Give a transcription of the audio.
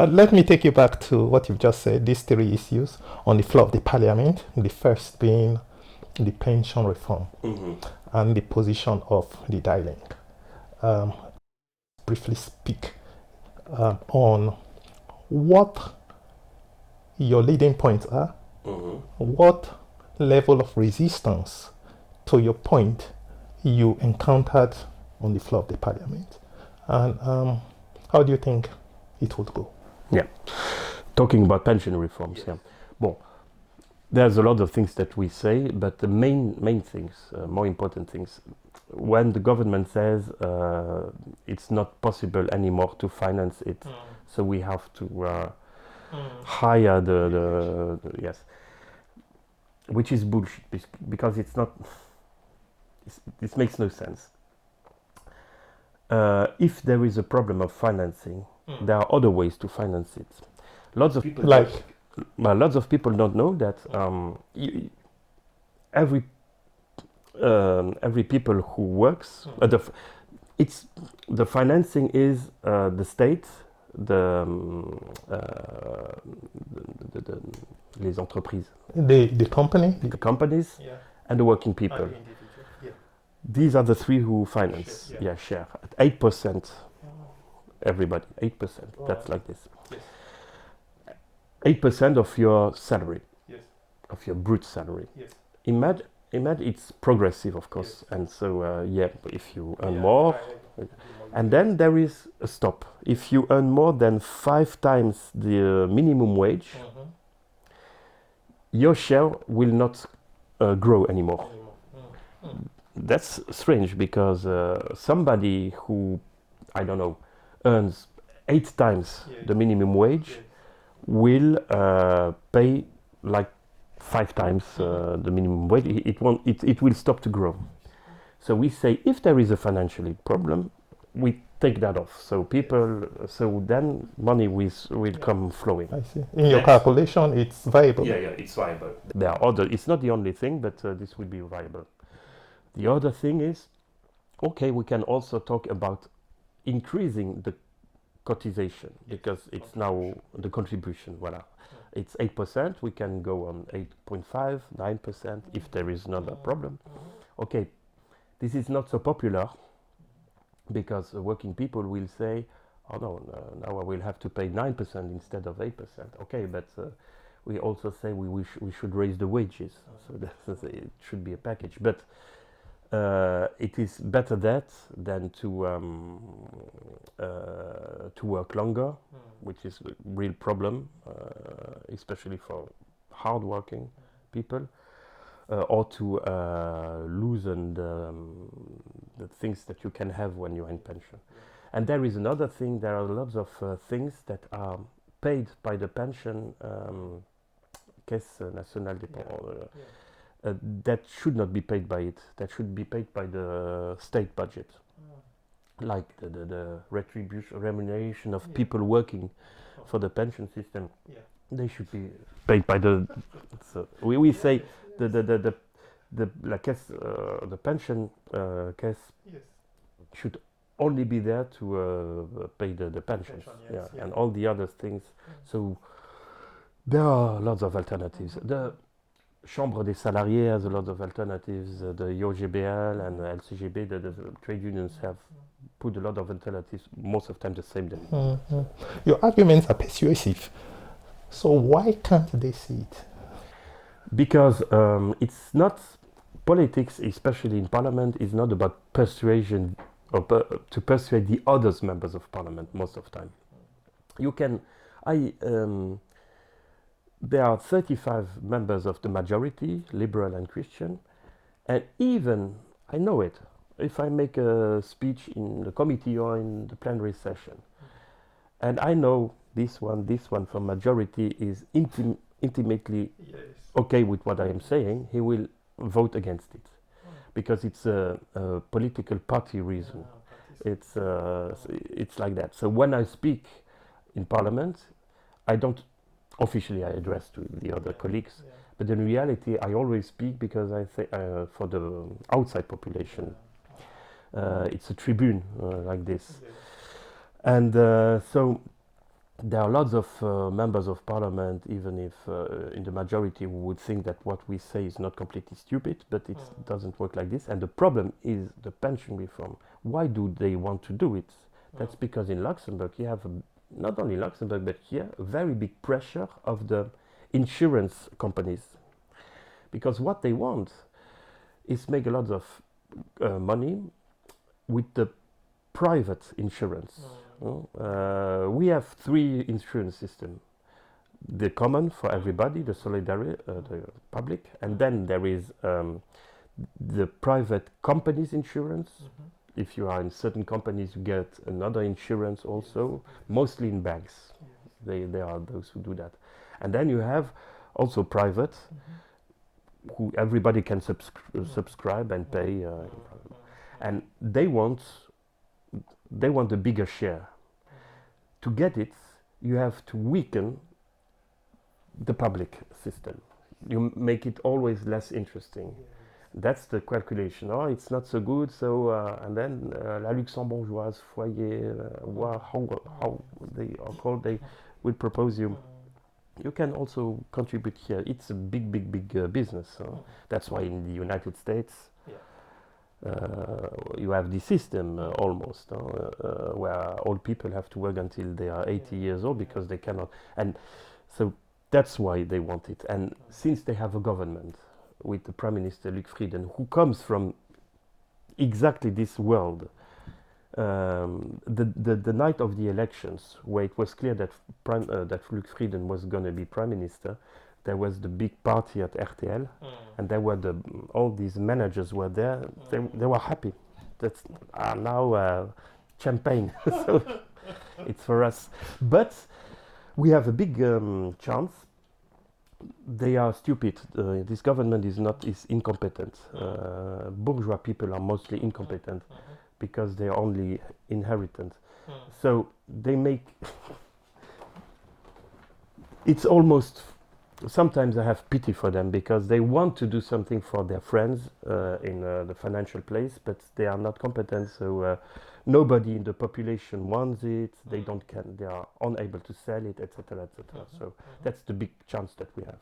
Let me take you back to what you've just said, these three issues on the floor of the parliament. The first being the pension reform and the position of the dialing. Briefly speak on what your leading points are, what level of resistance to your point you encountered on the floor of the parliament, and how do you think it would go? Yeah, talking about pension reforms. Yeah, well, there's a lot of things that we say, but the main things, more important things, when the government says it's not possible anymore to finance it, so we have to hire the yes, which is bullshit because it's not. This makes no sense. If there is a problem of financing, there are other ways to finance it. Lots of people lots of people don't know that every people who works, the financing is the state, les entreprises, the companies, and the working people. These are the three who finance, share at 8%. Everybody, 8%. That's like this. 8% of your salary, of your brute salary. Imagine it's progressive, of course, and so if you earn more, and then there is a stop. If you earn more than 5 times the minimum wage, your share will not grow anymore. That's strange because somebody who, I don't know, earns 8 times the minimum wage will pay like 5 times the minimum wage. It will stop to grow. So we say if there is a financial problem, we take that off. So then money will come flowing. I see. In your calculation, it's viable. Yeah, it's viable. There are other. It's not the only thing, but this will be viable. The other thing is, okay, we can also talk about increasing the cotization because it's now the contribution. Voilà, it's 8%. We can go on 8.5, 9% if there is not a problem. Okay, this is not so popular because working people will say, "Oh no, now I will have to pay 9% instead of 8%." Okay, but we also say we should raise the wages, so it should be a package, but. It is better that than to work longer, which is a real problem, especially for hard-working people, or to loosen the things that you can have when you're in pension. And there is another thing. There are lots of things that are paid by the pension Caisse Nationale d'Épargne. That should not be paid by it. That should be paid by the state budget, like the remuneration of people working for the pension system. They should be paid by the. So we say the caisse, the pension caisse should only be there to pay the pensions, and all the other things. So there are lots of alternatives. The Chambre des salariés has a lot of alternatives. The IOGBL and the LCGB, the trade unions have put a lot of alternatives, most of the time the same. Your arguments are persuasive. So why can't they see it? Because it's not, politics, especially in parliament, is not about persuasion or to persuade the other members of parliament most of the time. You can, there are 35 members of the majority, liberal and Christian, and even, I know it, if I make a speech in the committee or in the plenary session, and I know this one from majority is intimately okay with what I am saying, he will vote against it because it's a political party reason. It's like that. So when I speak in Parliament, I don't officially I address to the other colleagues, but in reality I always speak because I think for the outside population, it's a tribune like this, and so there are lots of members of Parliament, even if in the majority we would think that what we say is not completely stupid, but it doesn't work like this. And the problem is the pension reform. Why do they want to do it? That's because in Luxembourg you have not only Luxembourg but here a very big pressure of the insurance companies, because what they want is make a lot of money with the private insurance. We have 3 insurance systems. The common for everybody, the solidarity, the public, and then there is the private companies insurance. If you are in certain companies, you get another insurance also, mostly in banks. They are those who do that. And then you have also private, who everybody can subscribe and pay. And they want a bigger share. To get it, you have to weaken the public system. You make it always less interesting. That's the calculation. Oh, it's not so good. So and then la Luxembourgeoise foyer, how they are called, they will propose you. You can also contribute here. It's a big business. That's why in the United States you have this system almost where old people have to work until they are 80 years old because they cannot. And so that's why they want it. And since they have a government with the Prime Minister Luc Frieden, who comes from exactly this world, the night of the elections, where it was clear that that Luc Frieden was going to be Prime Minister, there was the big party at RTL, and there were all these managers were there. They were happy. That's now champagne. So it's for us. But we have a big chance. They are stupid. This government is incompetent. Bourgeois people are mostly incompetent because they are only inherited. So they make. It's almost. Sometimes I have pity for them because they want to do something for their friends in the financial place, but they are not competent. So nobody in the population wants it. They are unable to sell it, etc., etc. So that's the big chance that we have.